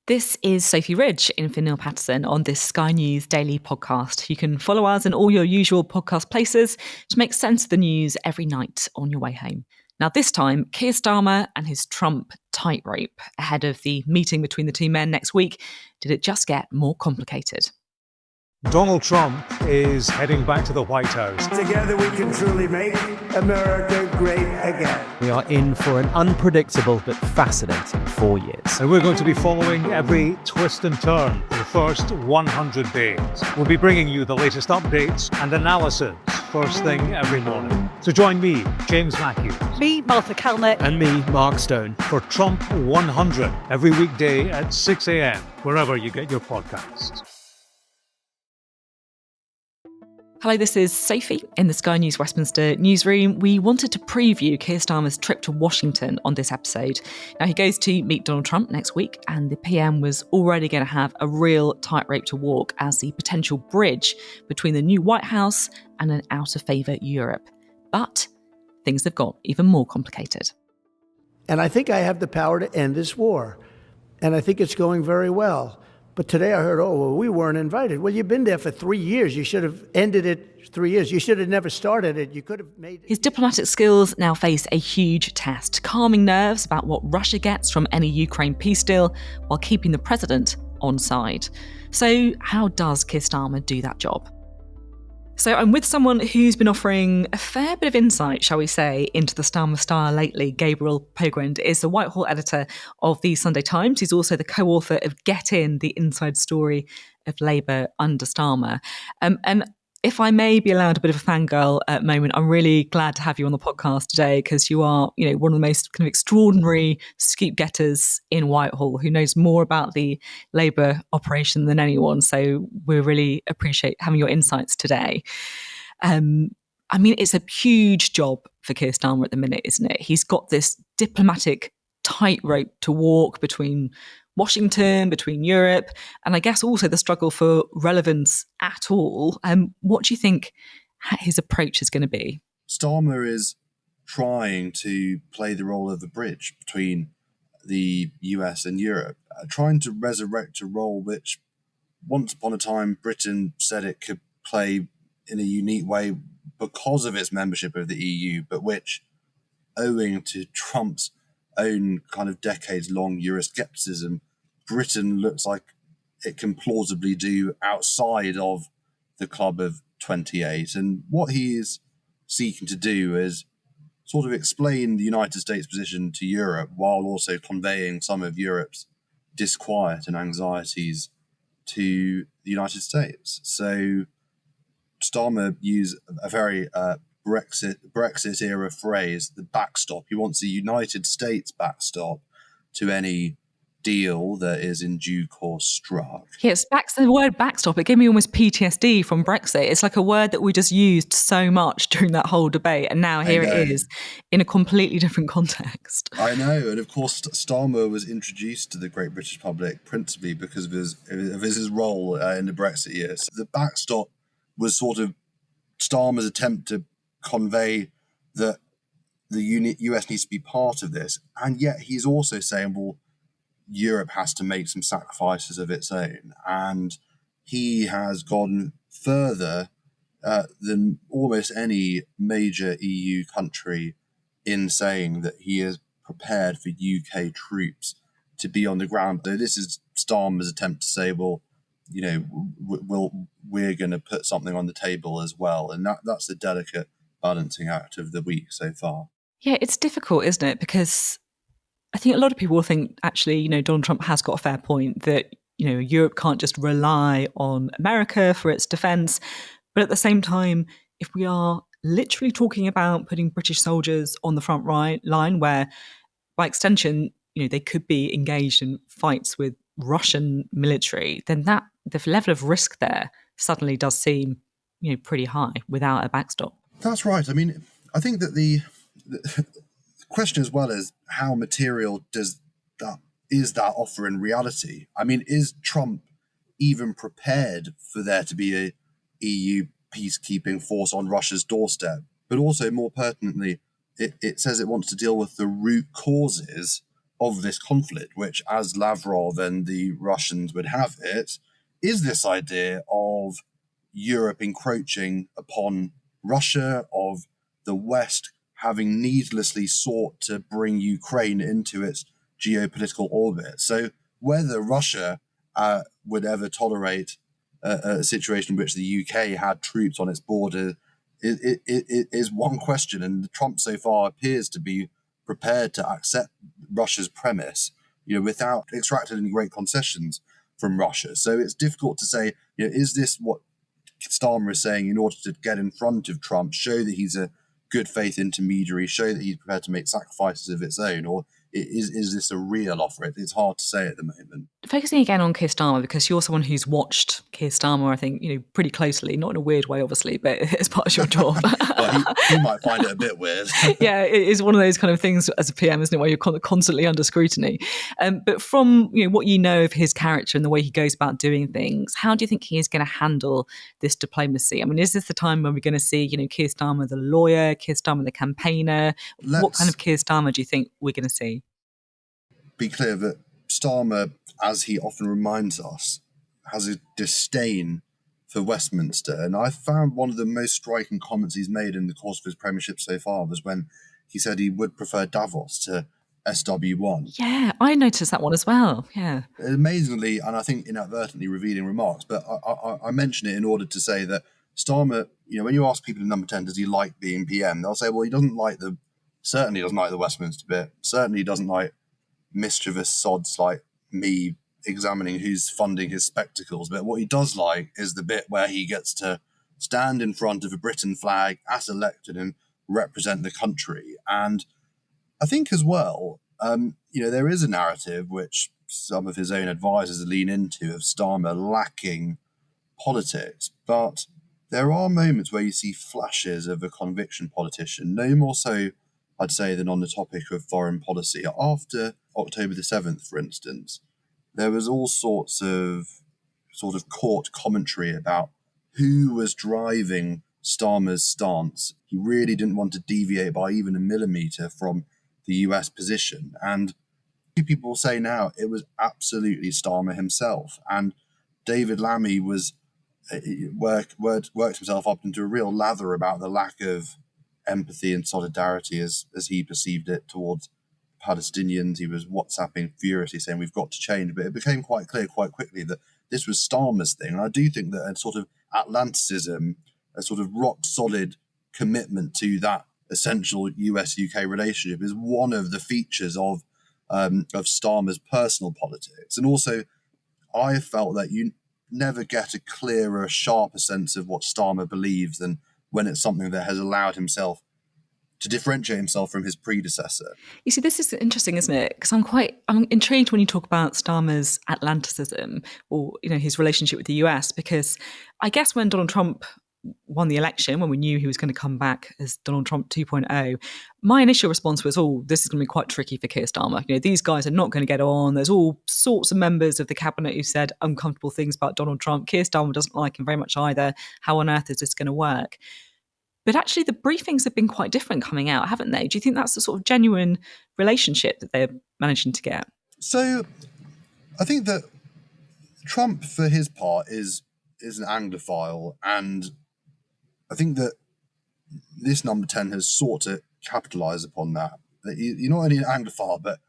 This is Sophy Ridge in for Neil Patterson on this Sky News daily podcast. You can follow us in all your usual podcast places to make sense of the news every night on your way home. Now, this time, Keir Starmer and his Trump tightrope ahead of the meeting between the two men next week. Did it just get more complicated? Donald Trump is heading back to the White House. Together we can truly make America great again. We are in for an unpredictable but fascinating 4 years. And we're going to be following every twist and turn for the first 100 days. We'll be bringing you the latest updates and analysis first thing every morning. So join me, James Matthews. Me, Martha Kellner. And me, Mark Stone. For Trump 100 every weekday at 6 a.m, wherever you get your podcasts. Hello, this is Sophie in the Sky News Westminster newsroom. We wanted to preview Keir Starmer's trip to Washington on this episode. Now, he goes to meet Donald Trump next week, and the PM was already going to have a real tightrope to walk as the potential bridge between the new White House and an out-of-favour Europe. But things have got even more complicated. And I think I have the power to end this war. And I think it's going very well. But today I heard, we weren't invited. Well, you've been there for 3 years. You should have ended it 3 years. You should have never started it. You could have made it. His diplomatic skills now face a huge test, calming nerves about what Russia gets from any Ukraine peace deal while keeping the president on side. So how does Keir Starmer do that job? So I'm with someone who's been offering a fair bit of insight, shall we say, into the Starmer style lately. Gabriel Pogrund is the Whitehall editor of the Sunday Times. He's also the co-author of Get In, the inside story of Labour under Starmer. And if I may be allowed a bit of a fangirl moment, I'm really glad to have you on the podcast today because you are, one of the most kind of extraordinary scoop getters in Whitehall who knows more about the Labour operation than anyone. So we really appreciate having your insights today. It's a huge job for Keir Starmer at the minute, isn't it? He's got this diplomatic tightrope to walk between Washington, between Europe, and I guess also the struggle for relevance at all. What do you think his approach is going to be? Starmer is trying to play the role of the bridge between the US and Europe, trying to resurrect a role which once upon a time Britain said it could play in a unique way because of its membership of the EU, but which, owing to Trump's own kind of decades-long Euroscepticism, Britain looks like it can plausibly do outside of the club of 28. And what he is seeking to do is sort of explain the United States' position to Europe while also conveying some of Europe's disquiet and anxieties to the United States. So Starmer used a very Brexit-era phrase, the backstop. He wants a United States backstop to any deal that is in due course struck. Yes, the word backstop, it gave me almost PTSD from Brexit. It's like a word that we just used so much during that whole debate, and now here it is in a completely different context. I know, and of course Starmer was introduced to the great British public principally because of his role in the Brexit years. The backstop was sort of Starmer's attempt to convey that the US needs to be part of this, and yet he's also saying, well, Europe has to make some sacrifices of its own, and he has gone further than almost any major EU country in saying that he is prepared for UK troops to be on the ground. So this is Starmer's attempt to say, well, we're going to put something on the table as well, and that's the delicate balancing act of the week so far. Yeah, it's difficult, isn't it? Because I think a lot of people will think, actually, Donald Trump has got a fair point that, Europe can't just rely on America for its defence. But at the same time, if we are literally talking about putting British soldiers on the front line, where by extension, they could be engaged in fights with Russian military, then the level of risk there suddenly does seem, pretty high without a backstop. That's right. I mean, I think that the question as well is how material is that offer in reality? I mean, is Trump even prepared for there to be a EU peacekeeping force on Russia's doorstep? But also, more pertinently, it says it wants to deal with the root causes of this conflict, which, as Lavrov and the Russians would have it, is this idea of Europe encroaching upon Russia, of the West having needlessly sought to bring Ukraine into its geopolitical orbit. So whether Russia would ever tolerate a situation in which the UK had troops on its border it is one question, and Trump so far appears to be prepared to accept Russia's premise, without extracting any great concessions from Russia. So it's difficult to say, is this what Starmer is saying in order to get in front of Trump, show that he's a good faith intermediary, show that he's prepared to make sacrifices of its own, or is this a real offer? It's hard to say at the moment. Focusing again on Keir Starmer, because you're someone who's watched Keir Starmer, I think, pretty closely, not in a weird way, obviously, but as part of your job. Well, he might find it a bit weird. Yeah, it is one of those kind of things as a PM, isn't it, where you're constantly under scrutiny. But from what you know of his character and the way he goes about doing things, how do you think he is going to handle this diplomacy? I mean, is this the time when we're going to see, Keir Starmer the lawyer, Keir Starmer the campaigner? What kind of Keir Starmer do you think we're going to see? Be clear that Starmer, as he often reminds us, has a disdain for Westminster. And I found one of the most striking comments he's made in the course of his premiership so far was when he said he would prefer Davos to SW1. Yeah, I noticed that one as well. Yeah. Amazingly, and I think inadvertently revealing remarks, but I mention it in order to say that Starmer, when you ask people in number 10, does he like being PM? They'll say, well, he certainly doesn't like the Westminster bit, certainly doesn't like mischievous sods like me examining who's funding his spectacles. But what he does like is the bit where he gets to stand in front of a Britain flag as elected and represent the country. And I think as well, there is a narrative which some of his own advisors lean into of Starmer lacking politics. But there are moments where you see flashes of a conviction politician, no more so, I'd say, than on the topic of foreign policy. After October the 7th, for instance, there was all sorts of sort of court commentary about who was driving Starmer's stance. He really didn't want to deviate by even a millimetre from the US position. And people say now it was absolutely Starmer himself. And David Lammy worked himself up into a real lather about the lack of empathy and solidarity as he perceived it towards Palestinians. He was WhatsApping furiously saying we've got to change, but it became quite clear quite quickly that this was Starmer's thing. And I do think that a sort of Atlanticism, a sort of rock solid commitment to that essential US-UK relationship is one of the features of Starmer's personal politics. And also, I felt that you never get a clearer, sharper sense of what Starmer believes than when it's something that has allowed himself to differentiate himself from his predecessor. You see, this is interesting, isn't it? Because I'm intrigued when you talk about Starmer's Atlanticism or, his relationship with the US, because I guess when Donald Trump won the election, when we knew he was going to come back as Donald Trump 2.0, my initial response was, this is going to be quite tricky for Keir Starmer. These guys are not going to get on. There's all sorts of members of the cabinet who said uncomfortable things about Donald Trump. Keir Starmer doesn't like him very much either. How on earth is this going to work? But actually, the briefings have been quite different coming out, haven't they? Do you think that's the sort of genuine relationship that they're managing to get? So I think that Trump, for his part, is an Anglophile, and I think that this number 10 has sought to capitalise upon that. He's not only an Anglophile, but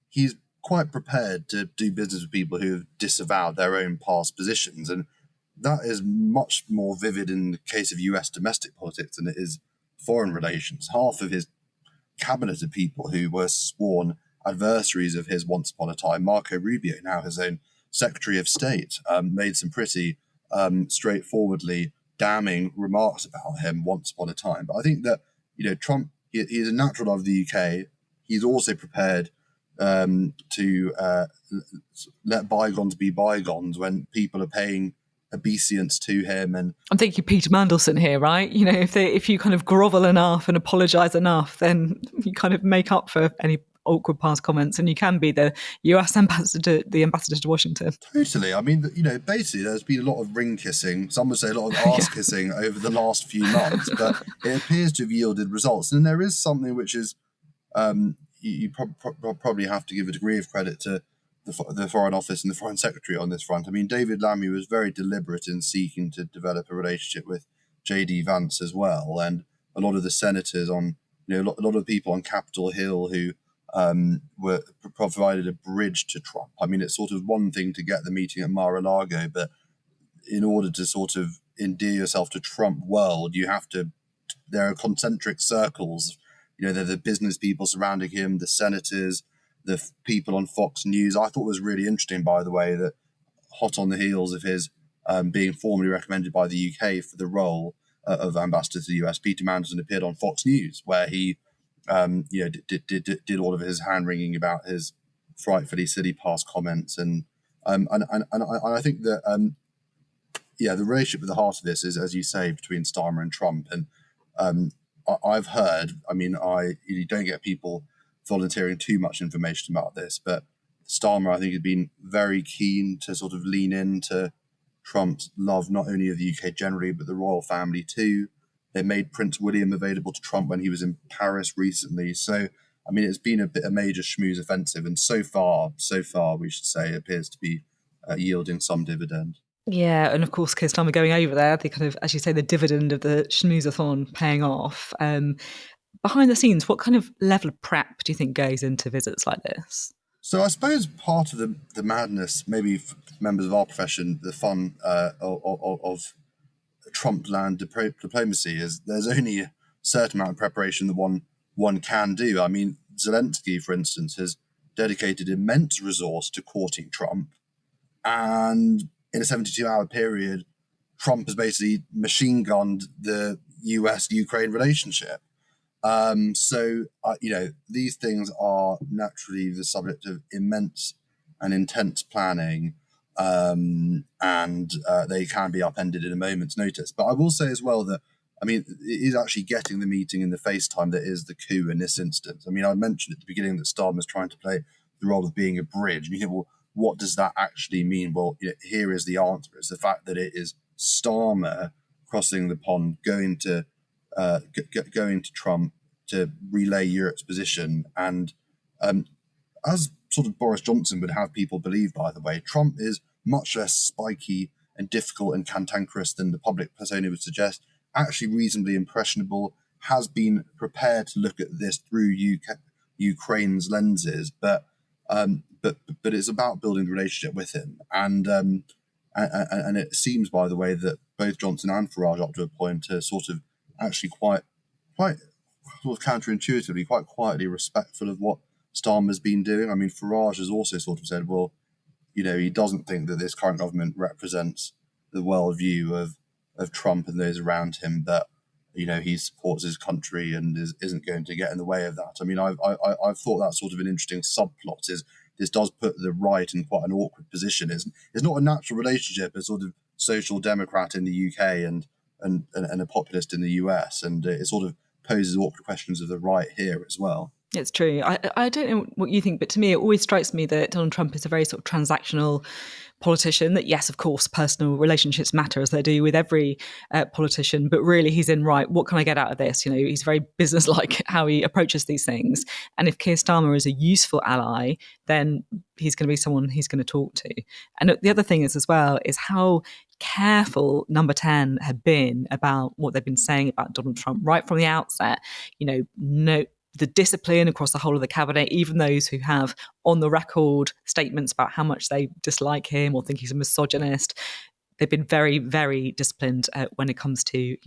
he's quite prepared to do business with people who have disavowed their own past positions. And that is much more vivid in the case of US domestic politics than it is foreign relations. Half of his cabinet of people who were sworn adversaries of his once upon a time, Marco Rubio, now his own Secretary of State, made some pretty straightforwardly damning remarks about him once upon a time. But I think that, Trump, he is a natural of the UK. He's also prepared to let bygones be bygones when people are paying obeisance to him. And I'm thinking Peter Mandelson here, right? If you kind of grovel enough and apologise enough, then you kind of make up for any awkward past comments, and you can be the US ambassador, the ambassador to Washington. Totally. I mean, basically there's been a lot of ring kissing, some would say a lot of arse kissing over the last few months, but it appears to have yielded results. And there is something which is, you probably have to give a degree of credit to the Foreign Office and the Foreign Secretary on this front. I mean, David Lammy was very deliberate in seeking to develop a relationship with J.D. Vance as well, and a lot of the senators a lot of people on Capitol Hill who were provided a bridge to Trump. I mean, it's sort of one thing to get the meeting at Mar-a-Lago, but in order to sort of endear yourself to Trump world, there are concentric circles. There are the business people surrounding him, the senators, the people on Fox News. I thought it was really interesting, by the way, that hot on the heels of his being formally recommended by the UK for the role of ambassador to the US, Peter Mandelson appeared on Fox News, where he did all of his hand wringing about his frightfully silly past comments, and I think that the relationship at the heart of this is, as you say, between Starmer and Trump. And I've heard, you don't get people volunteering too much information about this, but Starmer, I think, had been very keen to sort of lean into Trump's love, not only of the UK generally, but the royal family too. They made Prince William available to Trump when he was in Paris recently. So, it's been a major schmooze offensive, and so far, we should say, it appears to be yielding some dividend. Yeah, and of course, Keir Starmer going over there, the kind of, as you say, the dividend of the schmoozathon paying off. Behind the scenes, what kind of level of prep do you think goes into visits like this? So I suppose part of the madness, maybe for members of our profession, the fun of Trump land diplomacy is there's only a certain amount of preparation that one can do. I mean, Zelenskyy, for instance, has dedicated immense resource to courting Trump, and in a 72-hour period, Trump has basically machine gunned the US-Ukraine relationship. These things are naturally the subject of immense and intense planning, and they can be upended in a moment's notice. But I will say as well that, it is actually getting the meeting in the FaceTime that is the coup in this instance. I mentioned at the beginning that Starmer's trying to play the role of being a bridge. And you think, well, what does that actually mean? Well, here is the answer. It's the fact that it is Starmer crossing the pond, going to Trump to relay Europe's position. And as sort of Boris Johnson would have people believe, by the way, Trump is much less spiky and difficult and cantankerous than the public persona would suggest, actually reasonably impressionable, has been prepared to look at this through Ukraine's lenses, but it's about building the relationship with him. And it seems, by the way, that both Johnson and Farage, up to a point, are sort of actually quite sort of counterintuitively, quite quietly respectful of what Starmer's been doing. Farage has also sort of said, well, he doesn't think that this current government represents the worldview of Trump and those around him, but he supports his country and isn't going to get in the way of that. I've thought that's sort of an interesting subplot. Is this does put the right in quite an awkward position. It's not a natural relationship as sort of social democrat in the UK and a populist in the US, and it sort of poses awkward questions of the right here as well. It's true. I don't know what you think, but to me, it always strikes me that Donald Trump is a very sort of transactional politician. That, yes, of course, personal relationships matter, as they do with every politician, but really he's in, right, what can I get out of this? He's very businesslike how he approaches these things. And if Keir Starmer is a useful ally, then he's going to be someone he's going to talk to. And the other thing is, as well, is how careful Number 10 have been about what they've been saying about Donald Trump right from the outset. The discipline across the whole of the cabinet, even those who have on the record statements about how much they dislike him or think he's a misogynist, they've been very, very disciplined when it comes to,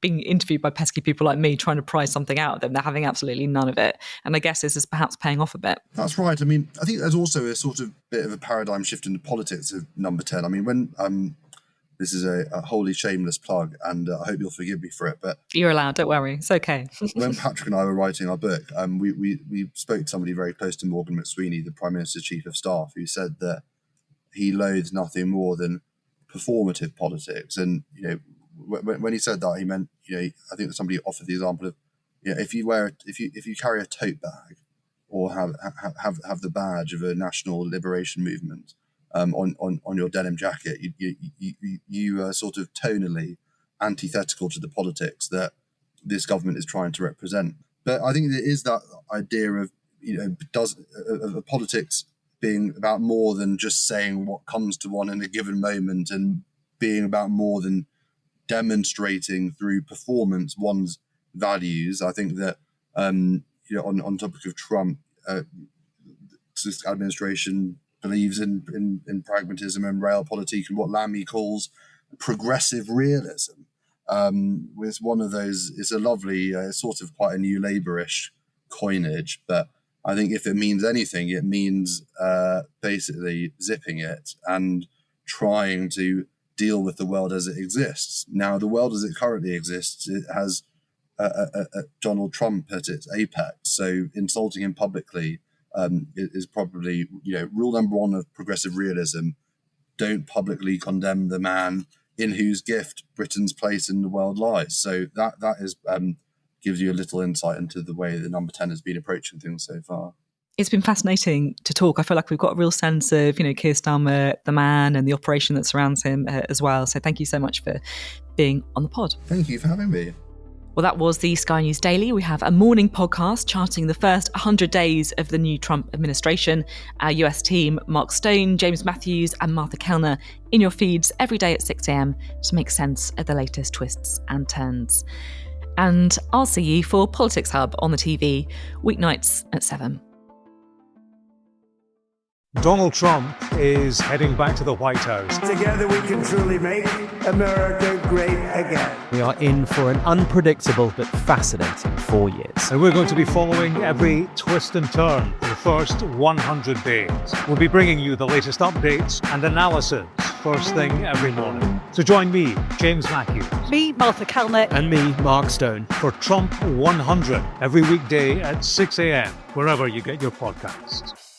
being interviewed by pesky people like me trying to pry something out of them. They're having absolutely none of it. And I guess this is perhaps paying off a bit. That's right. I think there's also a sort of bit of a paradigm shift in the politics of Number 10. When this is a wholly shameless plug, and I hope you'll forgive me for it. But you're allowed, don't worry. It's okay. When Patrick and I were writing our book, we spoke to somebody very close to Morgan McSweeney, the Prime Minister's Chief of Staff, who said that he loathes nothing more than performative politics. And, when he said that, he meant, I think that somebody offered the example of, if you carry a tote bag or have the badge of a national liberation movement, on your denim jacket, you are sort of tonally antithetical to the politics that this government is trying to represent. But I think there is that idea of, of politics being about more than just saying what comes to one in a given moment, and being about more than demonstrating through performance one's values. I think that on topic of Trump, this administration believes in pragmatism and realpolitik and what Lamy calls progressive realism. With one of those, it's a lovely sort of quite a new Labourish coinage, but I think if it means anything, it means basically zipping it and trying to deal with the world as it exists. Now, the world as it currently exists, it has Donald Trump at its apex, so insulting him publicly is probably, rule number one of progressive realism. Don't publicly condemn the man in whose gift Britain's place in the world lies. So that is gives you a little insight into the way that Number 10 has been approaching things so far. It's been fascinating to talk. I feel like we've got a real sense of, Keir Starmer, the man, and the operation that surrounds him as well. So thank you so much for being on the pod. Thank you for having me. Well, that was the Sky News Daily. We have a morning podcast charting the first 100 days of the new Trump administration. Our US team, Mark Stone, James Matthews and Martha Kellner, in your feeds every day at 6 a.m. to make sense of the latest twists and turns. And I'll see you for Politics Hub on the TV, weeknights at 7. Donald Trump is heading back to the White House. Together we can truly make America great again. We are in for an unpredictable but fascinating 4 years. And we're going to be following every twist and turn for the first 100 days. We'll be bringing you the latest updates and analysis first thing every morning. So join me, James Matthews. Me, Martha Kellner. And me, Mark Stone. For Trump 100 every weekday at 6 a.m, wherever you get your podcasts.